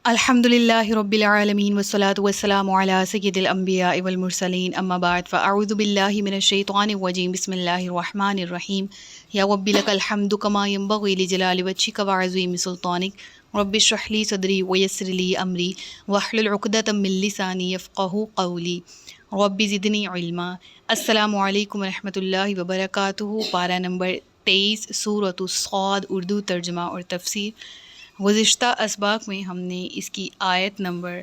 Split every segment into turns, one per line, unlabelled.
الحمدللہ رب العالمین والصلاة والسلام علی سید الانبیاء والمرسلین اما بعد فاعوذ باللہ من الشیطان الرجیم بسم اللہ الرحمن الرحیم یا رب لک الحمد کما ینبغی لجلال وجہک وعظیم سلطانک رب اشرح لی صدری ویسر لی امری واحلل عقدۃ من لسانی یفقہوا قولی رب زدنی علما۔ السلام علیکم ورحمۃ اللہ وبرکاتہ۔ پارہ نمبر 23 سورۃ الصاد، اردو ترجمہ اور تفسیر۔ گزشتہ اسباق میں ہم نے اس کی آیت نمبر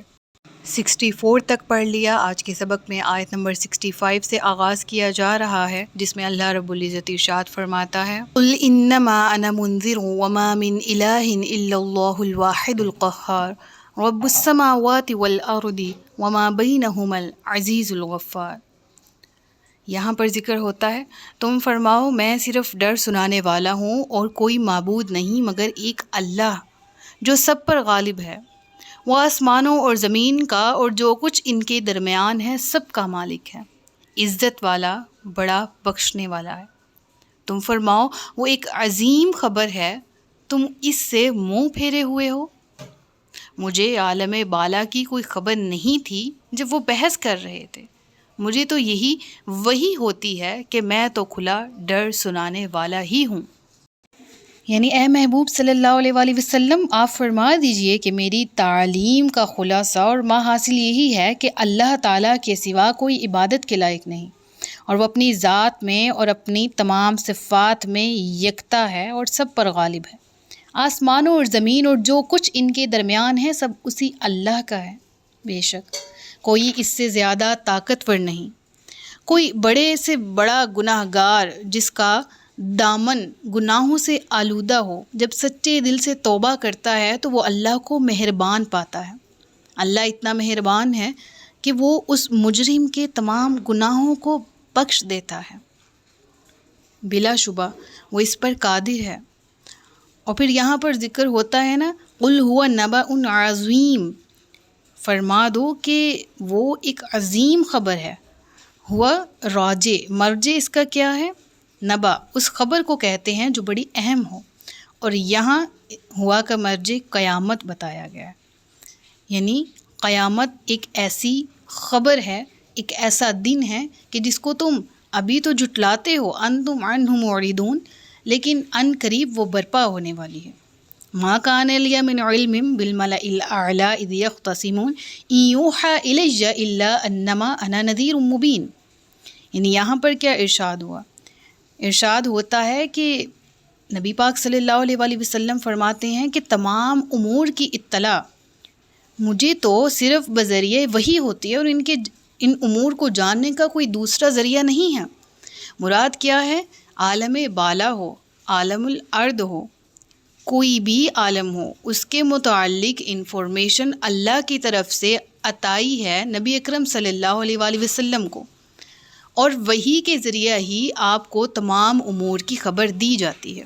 64 تک پڑھ لیا۔ آج کے سبق میں آیت نمبر 65 سے آغاز کیا جا رہا ہے، جس میں اللہ رب العزت ارشاد فرماتا ہے قُلْ إِنَّمَا أَنَا مُنذِرٌ وَمَا مِنْ إِلَٰهٍ إِلَّا اللَّهُ الْوَاحِدُ الْقَهَّارُ رَبُّ السَّمَاوَاتِ وَالْأَرْضِ وَمَا بَيْنَهُمَا الْعَزِيزُ الْغَفَّارُ۔ یہاں پر ذکر ہوتا ہے تم فرماؤ میں صرف ڈر سنانے والا ہوں اور کوئی معبود نہیں مگر ایک اللہ جو سب پر غالب ہے، وہ آسمانوں اور زمین کا اور جو کچھ ان کے درمیان ہے سب کا مالک ہے، عزت والا بڑا بخشنے والا ہے۔ تم فرماؤ وہ ایک عظیم خبر ہے، تم اس سے منہ پھیرے ہوئے ہو۔ مجھے عالم بالا کی کوئی خبر نہیں تھی جب وہ بحث کر رہے تھے، مجھے تو یہی وحی ہوتی ہے کہ میں تو کھلا ڈر سنانے والا ہی ہوں۔ یعنی اے محبوب صلی اللہ علیہ وآلہ وسلم آپ فرما دیجئے کہ میری تعلیم کا خلاصہ اور حاصل یہی ہے کہ اللہ تعالیٰ کے سوا کوئی عبادت کے لائق نہیں، اور وہ اپنی ذات میں اور اپنی تمام صفات میں یکتا ہے اور سب پر غالب ہے۔ آسمانوں اور زمین اور جو کچھ ان کے درمیان ہے سب اسی اللہ کا ہے، بے شک کوئی اس سے زیادہ طاقتور نہیں۔ کوئی بڑے سے بڑا گناہ گار جس کا دامن گناہوں سے آلودہ ہو، جب سچے دل سے توبہ کرتا ہے تو وہ اللہ کو مہربان پاتا ہے۔ اللہ اتنا مہربان ہے کہ وہ اس مجرم کے تمام گناہوں کو بخش دیتا ہے، بلا شبہ وہ اس پر قادر ہے۔ اور پھر یہاں پر ذکر ہوتا ہے نا قُلْ هُوَ نَبَأٌ عَظِيمٌ، فرما دو کہ وہ ایک عظیم خبر ہے۔ ہوا راجع، مرجع اس کا کیا ہے؟ نبا، اس خبر کو کہتے ہیں جو بڑی اہم ہو، اور یہاں ہوا کا مرجع قیامت بتایا گیا ہے۔ یعنی قیامت ایک ایسی خبر ہے، ایک ایسا دن ہے کہ جس کو تم ابھی تو جھٹلاتے ہو، انتم عنہ معرضون، لیکن ان قریب وہ برپا ہونے والی ہے۔ ما کان لی من علم بالملأ الاعلی اذ یختصمون ان یوحی الی الا انما انا نذیر مبین۔ یعنی یہاں پر کیا ارشاد ہوا؟ ارشاد ہوتا ہے کہ نبی پاک صلی اللہ علیہ وآلہ وسلم فرماتے ہیں کہ تمام امور کی اطلاع مجھے تو صرف بذریعہ وحی ہوتی ہے، اور ان امور کو جاننے کا کوئی دوسرا ذریعہ نہیں ہے۔ مراد کیا ہے؟ عالم بالا ہو، عالم الارض ہو، کوئی بھی عالم ہو، اس کے متعلق انفارمیشن اللہ کی طرف سے عطائی ہے نبی اکرم صلی اللہ علیہ وآلہ وسلم کو، اور وحی کے ذریعہ ہی آپ کو تمام امور کی خبر دی جاتی ہے۔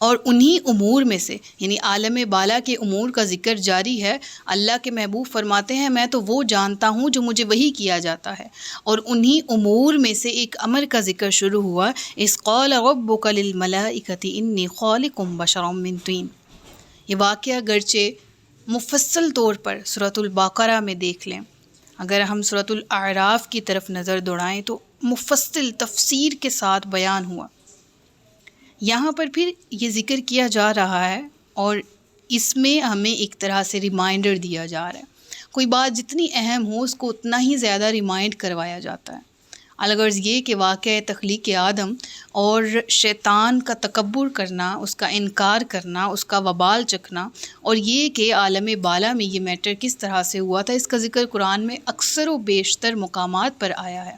اور انہی امور میں سے یعنی عالم بالا کے امور کا ذکر جاری ہے۔ اللہ کے محبوب فرماتے ہیں میں تو وہ جانتا ہوں جو مجھے وحی کیا جاتا ہے، اور انہی امور میں سے ایک امر کا ذکر شروع ہوا، اذ قال ربک للملائکۃ انی خالق بشرا من طین۔ یہ واقعہ گرچہ مفصل طور پر سورۃ البقرہ میں دیکھ لیں، اگر ہم سورۃ الاعراف کی طرف نظر دوڑائیں تو مفصل تفسیر کے ساتھ بیان ہوا۔ یہاں پر پھر یہ ذکر کیا جا رہا ہے، اور اس میں ہمیں ایک طرح سے ریمائنڈر دیا جا رہا ہے۔ کوئی بات جتنی اہم ہو اس کو اتنا ہی زیادہ ریمائنڈ کروایا جاتا ہے۔ الغرض یہ کہ واقعہ تخلیق آدم اور شیطان کا تکبر کرنا، اس کا انکار کرنا، اس کا وبال چکھنا، اور یہ کہ عالم بالا میں یہ میٹر کس طرح سے ہوا تھا، اس کا ذکر قرآن میں اکثر و بیشتر مقامات پر آیا ہے۔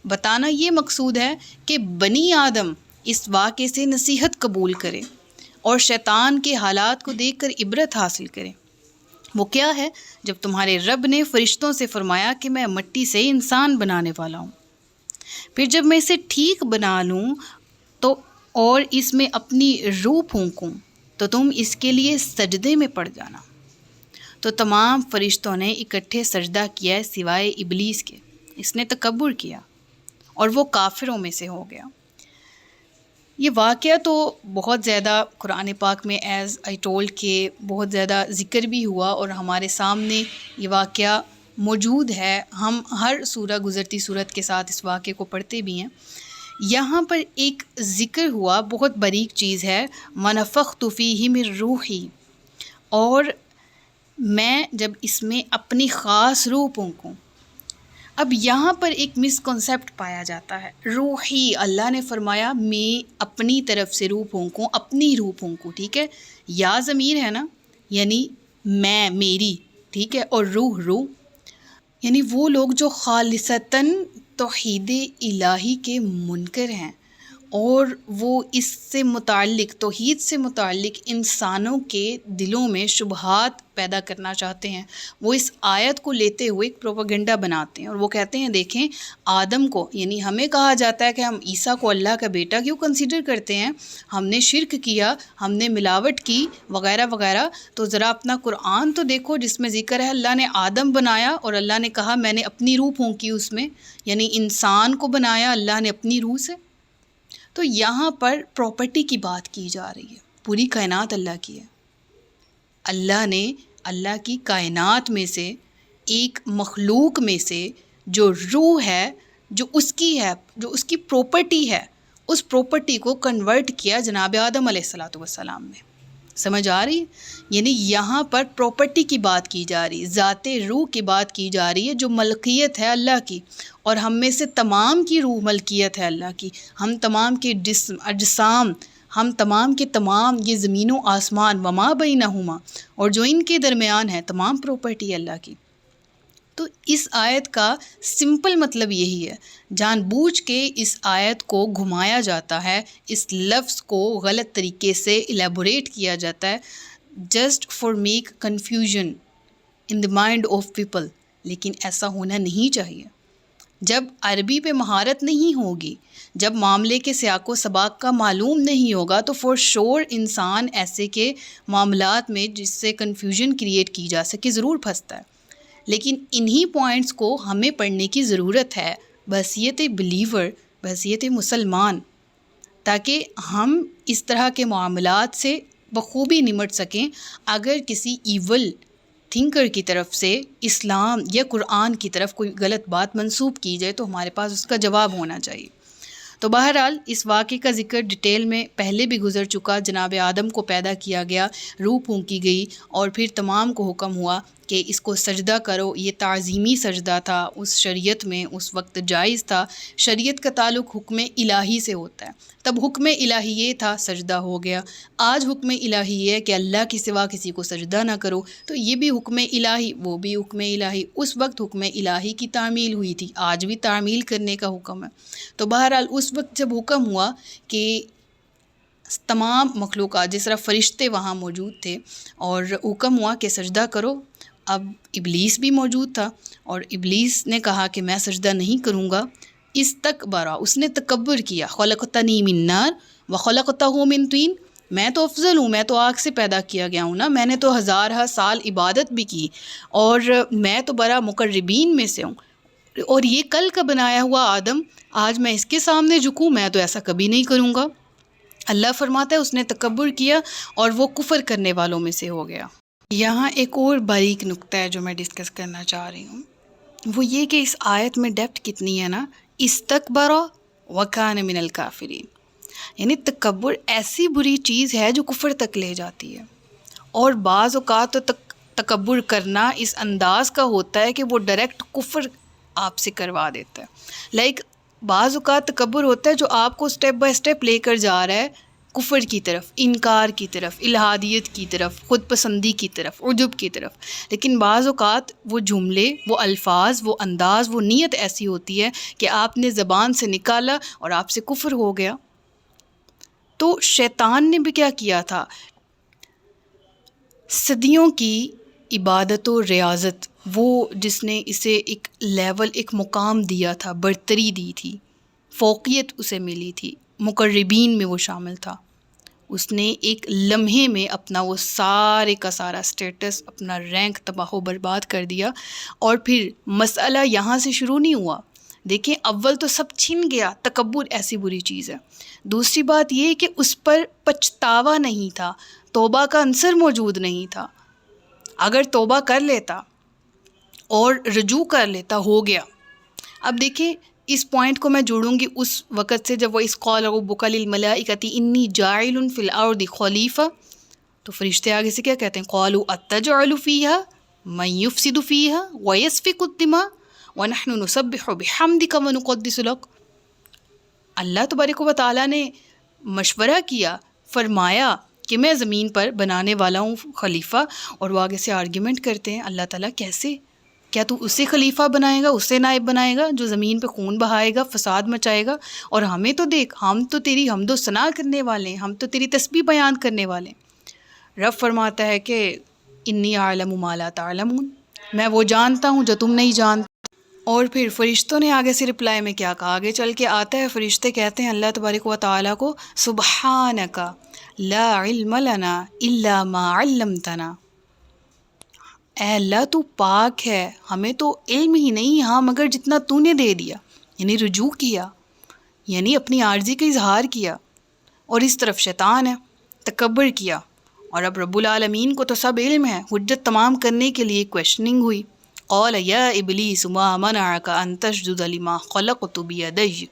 بتانا یہ مقصود ہے کہ بنی آدم اس واقعے سے نصیحت قبول کرے اور شیطان کے حالات کو دیکھ کر عبرت حاصل کرے۔ وہ کیا ہے؟ جب تمہارے رب نے فرشتوں سے فرمایا کہ میں مٹی سے انسان بنانے والا ہوں، پھر جب میں اسے ٹھیک بنا لوں تو اور اس میں اپنی روح پھونکوں تو تم اس کے لیے سجدے میں پڑ جانا۔ تو تمام فرشتوں نے اکٹھے سجدہ کیا سوائے ابلیس کے، اس نے تکبر کیا اور وہ کافروں میں سے ہو گیا۔ یہ واقعہ تو بہت زیادہ قرآن پاک میں ایز آئی ٹولڈ کہ بہت زیادہ ذکر بھی ہوا اور ہمارے سامنے یہ واقعہ موجود ہے. ہم ہر سورہ گزرتی صورت کے ساتھ اس واقعے کو پڑھتے بھی ہیں. یہاں پر ایک ذکر ہوا، بہت باریک چیز ہے، وَنَفَخْتُ فِيهِ مِن رُوحِي، اور میں جب اس میں اپنی خاص روح پھونکوں. اب یہاں پر ایک مسکنسیپٹ پایا جاتا ہے. روحی، اللہ نے فرمایا میں اپنی طرف سے روح پھونکوں، اپنی روح پھونکوں، ٹھیک ہے. یا ضمیر ہے نا، یعنی میں، میری، ٹھیک ہے، اور روح، یعنی وہ لوگ جو خالصتاً توحید الہی کے منکر ہیں اور وہ اس سے متعلق، توحید سے متعلق انسانوں کے دلوں میں شبہات پیدا کرنا چاہتے ہیں. وہ اس آیت کو لیتے ہوئے ایک پروپیگنڈا بناتے ہیں اور وہ کہتے ہیں دیکھیں آدم کو، یعنی ہمیں کہا جاتا ہے کہ ہم عیسیٰ کو اللہ کا بیٹا کیوں کنسیڈر کرتے ہیں، ہم نے شرک کیا، ہم نے ملاوٹ کی، وغیرہ وغیرہ. تو ذرا اپنا قرآن تو دیکھو جس میں ذکر ہے اللہ نے آدم بنایا اور اللہ نے کہا میں نے اپنی روح پھونکی اس میں، یعنی انسان کو بنایا اللہ نے اپنی روح سے. تو یہاں پر پراپرٹی کی بات کی جا رہی ہے. پوری کائنات اللہ کی ہے. اللہ نے اللہ کی کائنات میں سے ایک مخلوق میں سے جو روح ہے، جو اس کی ہے، جو اس کی پراپرٹی ہے، اس پراپرٹی کو کنورٹ کیا جناب آدم علیہ السلام میں. سمجھ آ رہی ہے؟ یعنی یہاں پر پراپرٹی کی بات کی جا رہی ہے، ذات روح کی بات کی جا رہی ہے جو ملکیت ہے اللہ کی. اور ہم میں سے تمام کی روح ملکیت ہے اللہ کی. ہم تمام کے جسم، اجسام، ہم تمام کے تمام یہ زمین و آسمان وما بینہما اور جو ان کے درمیان ہے، تمام پراپرٹی اللہ کی. تو اس آیت کا سمپل مطلب یہی ہے، جان بوجھ کے اس آیت کو گھمایا جاتا ہے، اس لفظ کو غلط طریقے سے الیبوریٹ کیا جاتا ہے، just for make confusion in the mind of people. لیکن ایسا ہونا نہیں چاہیے. جب عربی پہ مہارت نہیں ہوگی، جب معاملے کے سیاق و سباق کا معلوم نہیں ہوگا تو فور شور انسان ایسے کے معاملات میں جس سے کنفیوژن کریٹ کی جا سکے ضرور پھنستا ہے. لیکن انہی پوائنٹس کو ہمیں پڑھنے کی ضرورت ہے بحیثیت بلیور، بحیثیت مسلمان، تاکہ ہم اس طرح کے معاملات سے بخوبی نمٹ سکیں. اگر کسی ایول تھنکر کی طرف سے اسلام یا قرآن کی طرف کوئی غلط بات منسوب کی جائے تو ہمارے پاس اس کا جواب ہونا چاہیے. تو بہرحال اس واقعے کا ذکر ڈیٹیل میں پہلے بھی گزر چکا. جناب آدم کو پیدا کیا گیا، روح پھونکی گئی اور پھر تمام کو حکم ہوا کہ اس کو سجدہ کرو. یہ تعظیمی سجدہ تھا، اس شریعت میں اس وقت جائز تھا. شریعت کا تعلق حکم الہی سے ہوتا ہے، تب حکم الہی یہ تھا، سجدہ ہو گیا. آج حکم الہی یہ ہے کہ اللہ کے سوا کسی کو سجدہ نہ کرو، تو یہ بھی حکم الہی، وہ بھی حکم الہی. اس وقت حکم الہی کی تعمیل ہوئی تھی، آج بھی تعمیل کرنے کا حکم ہے. تو بہرحال اس وقت جب حکم ہوا کہ تمام مخلوقات، جس طرح فرشتے وہاں موجود تھے، اور حکم ہوا کہ سجدہ کرو. اب ابلیس بھی موجود تھا اور ابلیس نے کہا کہ میں سجدہ نہیں کروں گا. استکبرا، اس نے تکبر کیا. خلقتنی من نار وخلقتہ من طین، میں تو افضل ہوں، میں تو آگ سے پیدا کیا گیا ہوں نا، میں نے تو ہزارہ سال عبادت بھی کی اور میں تو بڑا مقربین میں سے ہوں. اور یہ کل کا بنایا ہوا آدم، آج میں اس کے سامنے جھکوں؟ میں تو ایسا کبھی نہیں کروں گا. اللہ فرماتا ہے اس نے تکبر کیا اور وہ کفر کرنے والوں میں سے ہو گیا. یہاں ایک اور باریک نقطہ ہے جو میں ڈسکس کرنا چاہ رہی ہوں، وہ یہ کہ اس آیت میں ڈیپتھ کتنی ہے نا. استکبر وکان من الکافرین، یعنی تکبر ایسی بری چیز ہے جو کفر تک لے جاتی ہے. اور بعض اوقات تو تکبر کرنا اس انداز کا ہوتا ہے کہ وہ ڈائریکٹ کفر آپ سے کروا دیتا ہے. لائک بعض اوقات تکبر ہوتا ہے جو آپ کو سٹیپ بائی سٹیپ لے کر جا رہا ہے کفر کی طرف، انکار کی طرف، الہادیت کی طرف، خود پسندی کی طرف، عجب کی طرف. لیکن بعض اوقات وہ جملے، وہ الفاظ، وہ انداز، وہ نیت ایسی ہوتی ہے کہ آپ نے زبان سے نکالا اور آپ سے کفر ہو گیا. تو شیطان نے بھی کیا کیا تھا، صدیوں کی عبادت و ریاضت، وہ جس نے اسے ایک لیول، ایک مقام دیا تھا، برتری دی تھی، فوقیت اسے ملی تھی، مقربین میں وہ شامل تھا. اس نے ایک لمحے میں اپنا وہ سارے کا سارا سٹیٹس، اپنا رینک تباہ و برباد کر دیا. اور پھر مسئلہ یہاں سے شروع نہیں ہوا دیکھیں اول تو سب چھن گیا، تکبر ایسی بری چیز ہے۔ دوسری بات یہ کہ اس پر پچھتاوا نہیں تھا، توبہ کا عنصر موجود نہیں تھا۔ اگر توبہ کر لیتا اور رجوع کر لیتا ہو گیا۔ اب دیکھیں اس پوائنٹ کو میں جوڑوں گی اس وقت سے جب وہ اس قال ربک للملائکۃ انی جاعل فی الارض خلیفہ، تو فرشتے آگے سے کیا کہتے ہیں؟ قالوا اتجعل فیہا من یفسد فیہا ویسفک الدماء ونحن نسبح بحمدک ونقدس لک۔ اللہ تبارک و تعالیٰ نے مشورہ کیا، فرمایا کہ میں زمین پر بنانے والا ہوں خلیفہ، اور وہ آگے سے آرگیومنٹ کرتے ہیں اللہ تعالیٰ کیسے؟ کیا تو اسے خلیفہ بنائے گا، اسے نائب بنائے گا جو زمین پہ خون بہائے گا، فساد مچائے گا؟ اور ہمیں تو دیکھ، ہم تو تیری حمد و ثنا کرنے والے ہیں، ہم تو تیری تسبیح بیان کرنے والے ہیں۔ رب فرماتا ہے کہ انی اعلم ما لا تعلمون، میں وہ جانتا ہوں جو تم نہیں جانتے۔ اور پھر فرشتوں نے آگے سے رپلائی میں کیا کہا؟ آگے چل کے آتا ہے فرشتے کہتے ہیں اللہ تبارک و تعالیٰ کو سبحانک لا علم لنا الا ما علمتنا، اے اللہ تو پاک ہے، ہمیں تو علم ہی نہیں ہاں مگر جتنا تو نے دے دیا۔ یعنی رجوع کیا، یعنی اپنی عاجزی کا اظہار کیا، اور اس طرف شیطان ہے، تکبر کیا۔ اور اب رب العالمین کو تو سب علم ہے، حجت تمام کرنے کے لیے کویشچننگ ہوئی۔ قال یا ابلیس ما منعک ان تسجد لما خلقت بیدی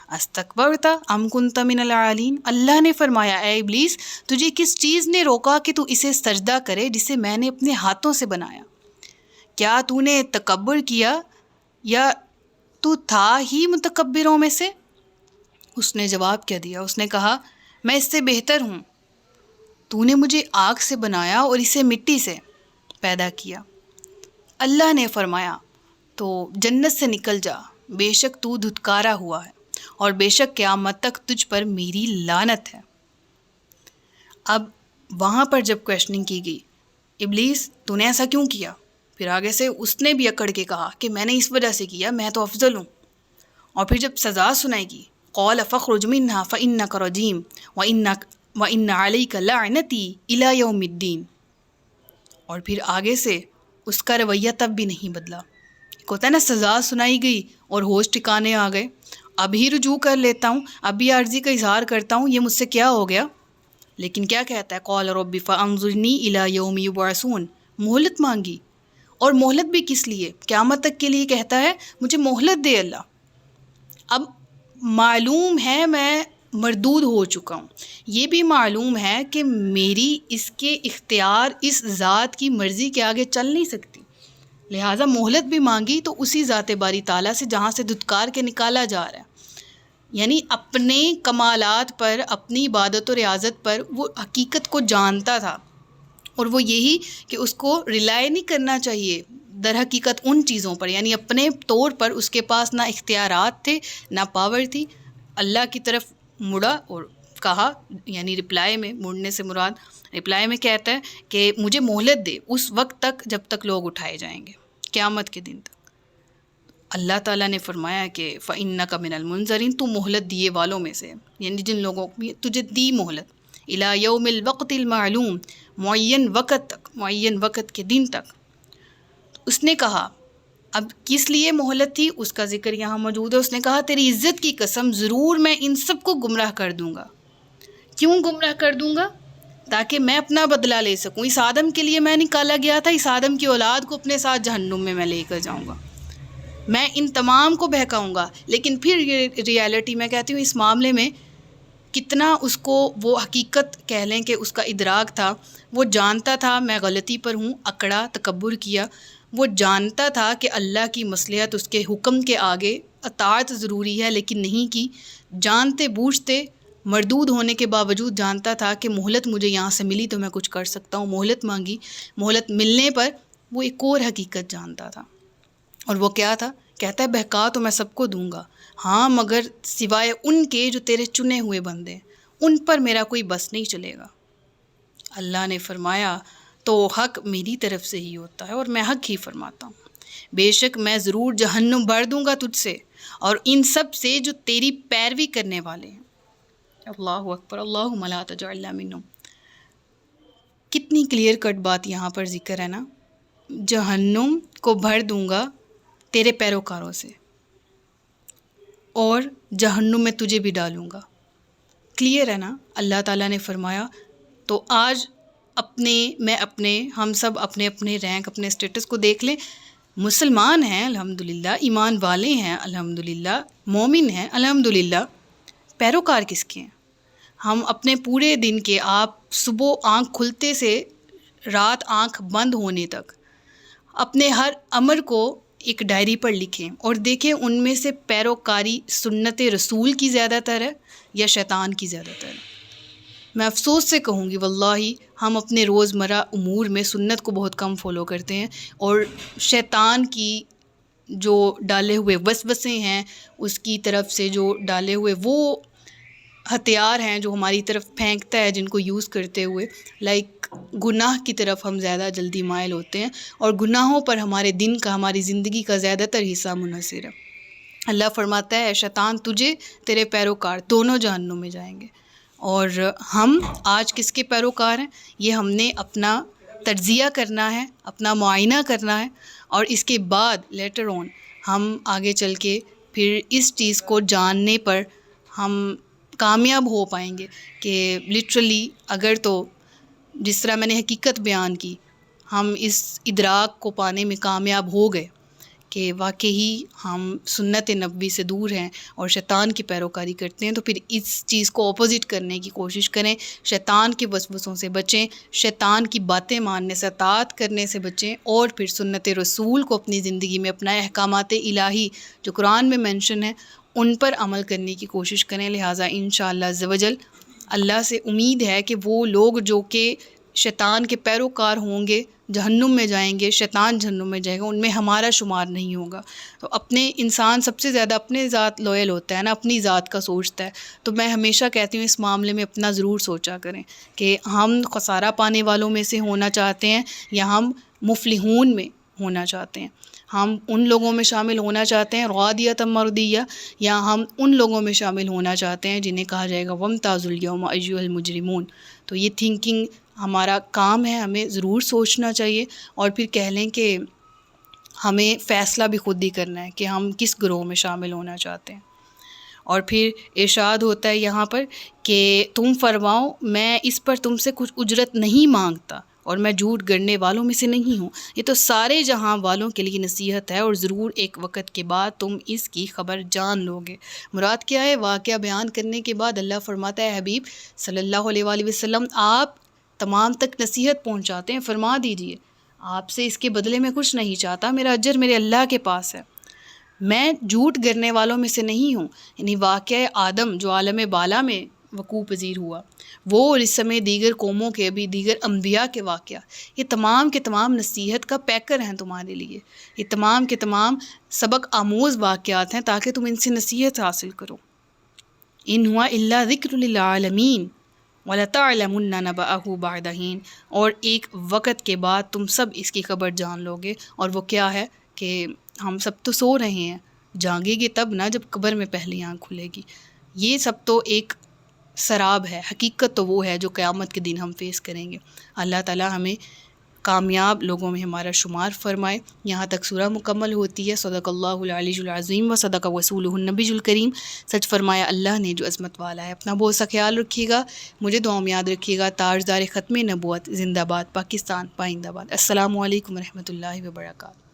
استکبرت ام کنت من العالین۔ اللہ نے فرمایا اے ابلیس تجھے کس چیز نے روکا کہ تو اسے سجدہ کرے جسے میں نے اپنے ہاتھوں سے بنایا؟ کیا تو نے تکبر کیا یا تو تھا ہی متکبروں میں سے؟ اس نے جواب کیا دیا، اس نے کہا میں اس سے بہتر ہوں، تو نے مجھے آگ سے بنایا اور اسے مٹی سے پیدا کیا۔ اللہ نے فرمایا تو جنت سے نکل جا، بے شک تو دھتکارا ہوا ہے اور بے شک قیامت تک تجھ پر میری لعنت ہے۔ اب وہاں پر جب کویشچننگ کی گئی ابلیس تو نے ایسا کیوں کیا؟ پھر آگے سے اس نے بھی اکڑ کے کہا کہ میں نے اس وجہ سے کیا، میں تو افضل ہوں۔ اور پھر جب سزا سنائے گی قال فاخرج منها فإنك رجیم وإن عليك لعنتی إلی یوم الدین، اور پھر آگے سے اس کا رویہ تب بھی نہیں بدلا۔ ہوتا ہے نا سزا سنائی گئی اور ہوش ٹھکانے آ گئے، اب ہی رجوع کر لیتا ہوں، اب بھی عارضی کا اظہار کرتا ہوں، یہ مجھ سے کیا ہو گیا؟ لیکن کیا کہتا ہے؟ قال رب فانظرنی الی یوم یبعثون، مہلت مانگی، اور مہلت بھی کس لیے؟ قیامت تک کے لیے کہتا ہے مجھے مہلت دے اللہ۔ اب معلوم ہے میں مردود ہو چکا ہوں، یہ بھی معلوم ہے کہ میری اس کے اختیار اس ذات کی مرضی کے آگے چل نہیں سکتی، لہٰذا مہلت بھی مانگی تو اسی ذات باری تعالیٰ سے جہاں سے دھتکار کے نکالا جا رہا ہے۔ یعنی اپنے کمالات پر، اپنی عبادت و ریاضت پر وہ حقیقت کو جانتا تھا، اور وہ یہی کہ اس کو ریلائی نہیں کرنا چاہیے در حقیقت ان چیزوں پر، یعنی اپنے طور پر اس کے پاس نہ اختیارات تھے نہ پاور تھی۔ اللہ کی طرف مڑا اور کہا، یعنی رپلائی میں، مڑنے سے مراد رپلائی میں کہتا ہے کہ مجھے مہلت دے اس وقت تک جب تک لوگ اٹھائے جائیں گے، قیامت کے دن تک۔ اللہ تعالیٰ نے فرمایا کہ فَإِنَّكَ مِنَ الْمُنظَرِينَ، تو مہلت دیے والوں میں سے، یعنی جن لوگوں کو تجھے دی مہلت، اِلَى يَوْمِ الْوَقْتِ الْمَعْلُومِ، معین وقت تک، معین وقت کے دن تک۔ اس نے کہا اب کس لیے مہلت تھی اس کا ذکر یہاں موجود ہے۔ اس نے کہا تیری عزت کی قسم ضرور میں ان سب کو گمراہ کر دوں گا۔ کیوں گمراہ کر دوں گا؟ تاکہ میں اپنا بدلہ لے سکوں۔ اس آدم کے لیے میں نکالا گیا تھا، اس آدم کی اولاد کو اپنے ساتھ جہنم میں لے کر جاؤں گا، میں ان تمام کو بہکاؤں گا۔ لیکن پھر یہ ریالٹی میں کہتی ہوں اس معاملے میں کتنا اس کو وہ حقیقت کہہ لیں کہ اس کا ادراک تھا، وہ جانتا تھا میں غلطی پر ہوں، اکڑا، تکبر کیا۔ وہ جانتا تھا کہ اللہ کی مصلحت اس کے حکم کے آگے اطاعت ضروری ہے، لیکن نہیں کی، جانتے بوجھتے مردود ہونے کے باوجود جانتا تھا کہ مہلت مجھے یہاں سے ملی تو میں کچھ کر سکتا ہوں۔ مہلت مانگی، مہلت ملنے پر وہ ایک اور حقیقت جانتا تھا، اور وہ کیا تھا؟ کہتا ہے بہکا تو میں سب کو دوں گا، ہاں مگر سوائے ان کے جو تیرے چنے ہوئے بندے، ان پر میرا کوئی بس نہیں چلے گا۔ اللہ نے فرمایا تو حق میری طرف سے ہی ہوتا ہے اور میں حق ہی فرماتا ہوں، بے شک میں ضرور جہنم بھر دوں گا تجھ سے اور ان سب سے جو تیری پیروی کرنے والے ہیں۔ اللہ اکبر، اللہم لا تجعلنا منہم۔ کتنی کلیئر کٹ بات یہاں پر ذکر ہے نا، جہنم کو بھر دوں گا تیرے پیروکاروں سے۔ اور جہنم میں تجھے بھی ڈالوں گا۔ کلیئر ہے نا؟ اللہ تعالیٰ نے فرمایا۔ تو آج ہم سب اپنے اپنے رینک، اپنے اسٹیٹس کو دیکھ لیں۔ مسلمان ہیں الحمدللہ، ایمان والے ہیں الحمدللہ، مومن ہیں الحمدللہ، پیروکار کس کے ہیں؟ ہم اپنے پورے دن کے، آپ صبح آنکھ کھلتے سے رات آنکھ بند ہونے تک اپنے ہر امر کو ایک ڈائری پر لکھیں اور دیکھیں ان میں سے پیروکاری سنت رسول کی زیادہ تر ہے یا شیطان کی زیادہ تر ہے۔ میں افسوس سے کہوں گی واللہ ہم اپنے روزمرہ امور میں سنت کو بہت کم فالو کرتے ہیں، اور شیطان کی جو ڈالے ہوئے وسوسے ہیں، اس کی طرف سے جو ڈالے ہوئے وہ ہتھیار ہیں جو ہماری طرف پھینکتا ہے، جن کو یوز کرتے ہوئے گناہ کی طرف ہم زیادہ جلدی مائل ہوتے ہیں، اور گناہوں پر ہمارے دن کا، ہماری زندگی کا زیادہ تر حصہ منحصر ہے۔ اللہ فرماتا ہے شیطان تجھے، تیرے پیروکار دونوں جہنم میں جائیں گے۔ اور ہم آج کس کے پیروکار ہیں؟ یہ ہم نے اپنا تجزیہ کرنا ہے، اپنا معائنہ کرنا ہے، اور اس کے بعد لیٹر آن ہم آگے چل کے پھر اس چیز کو جاننے پر ہم کامیاب ہو پائیں گے کہ لٹرلی اگر تو جس طرح میں نے حقیقت بیان کی، ہم اس ادراک کو پانے میں کامیاب ہو گئے کہ واقعی ہم سنت نبوی سے دور ہیں اور شیطان کی پیروکاری کرتے ہیں، تو پھر اس چیز کو اپوزٹ کرنے کی کوشش کریں، شیطان کے وسوسوں سے بچیں، شیطان کی باتیں ماننے سے، اطاعت کرنے سے بچیں، اور پھر سنت رسول کو اپنی زندگی میں اپنائیں، احکامات الہی جو قرآن میں مینشن ہیں ان پر عمل کرنے کی کوشش کریں۔ لہٰذا انشاءاللہ عز و جل اللہ سے امید ہے کہ وہ لوگ جو کہ شیطان کے پیروکار ہوں گے جہنم میں جائیں گے، شیطان جہنم میں جائے گا، ان میں ہمارا شمار نہیں ہوگا۔ تو اپنے انسان سب سے زیادہ اپنے ذات لوئل ہوتا ہے نا، اپنی ذات کا سوچتا ہے۔ تو میں ہمیشہ کہتی ہوں اس معاملے میں اپنا ضرور سوچا کریں کہ ہم خسارہ پانے والوں میں سے ہونا چاہتے ہیں یا ہم مفلحون میں ہونا چاہتے ہیں، ہم ان لوگوں میں شامل ہونا چاہتے ہیں غادیۃ مردیہ، یا ہم ان لوگوں میں شامل ہونا چاہتے ہیں جنہیں کہا جائے گا وامتازوا الیوم ایھا المجرمون۔ تو یہ تھنکنگ ہمارا کام ہے، ہمیں ضرور سوچنا چاہیے، اور پھر کہہ لیں کہ ہمیں فیصلہ بھی خود ہی کرنا ہے کہ ہم کس گروہ میں شامل ہونا چاہتے ہیں۔ اور پھر ارشاد ہوتا ہے یہاں پر کہ تم فرماؤ میں اس پر تم سے کچھ اجرت نہیں مانگتا اور میں جھوٹ گڑنے والوں میں سے نہیں ہوں۔ یہ تو سارے جہاں والوں کے لیے نصیحت ہے، اور ضرور ایک وقت کے بعد تم اس کی خبر جان لو گے۔ مراد کیا ہے؟ واقعہ بیان کرنے کے بعد اللہ فرماتا ہے حبیب صلی اللہ علیہ وآلہ وسلم آپ تمام تک نصیحت پہنچاتے ہیں، فرما دیجئے آپ سے اس کے بدلے میں کچھ نہیں چاہتا، میرا اجر میرے اللہ کے پاس ہے، میں جھوٹ گڑنے والوں میں سے نہیں ہوں۔ یعنی واقعہ آدم جو عالم بالا میں وقوع پذیر ہوا، وہ اور اس سمے دیگر قوموں کے بھی دیگر انبیاء کے واقعہ، یہ تمام کے تمام نصیحت کا پیکر ہیں تمہارے لیے، یہ تمام کے تمام سبق آموز واقعات ہیں تاکہ تم ان سے نصیحت حاصل کرو۔ ان ہوا الا ذکر للعالمین وَلَتَعْلَمُنَّ نَبَأَهُ بَعْدَ حِینٍ، اور ایک وقت کے بعد تم سب اس کی خبر جان لو گے، اور وہ کیا ہے کہ ہم سب تو سو رہے ہیں، جاگیں گے تب نہ جب قبر میں پہلی آنکھ کھلے گی۔ یہ سب تو ایک سراب ہے، حقیقت تو وہ ہے جو قیامت کے دن ہم فیس کریں گے۔ اللہ تعالی ہمیں کامیاب لوگوں میں ہمارا شمار فرمائے۔ یہاں تک سورہ مکمل ہوتی ہے۔ صدق اللہ العلی العظیم و صدق رسولہ النبی الکریم۔ سچ فرمایا اللہ نے جو عظمت والا ہے۔ اپنا بہت سا خیال رکھیے گا، مجھے دعاؤں میں یاد رکھیے گا۔ تاجدار ختم نبوت زندہ باد، پاکستان پائندہ باد۔ السلام علیکم ورحمۃ اللہ وبرکاتہ۔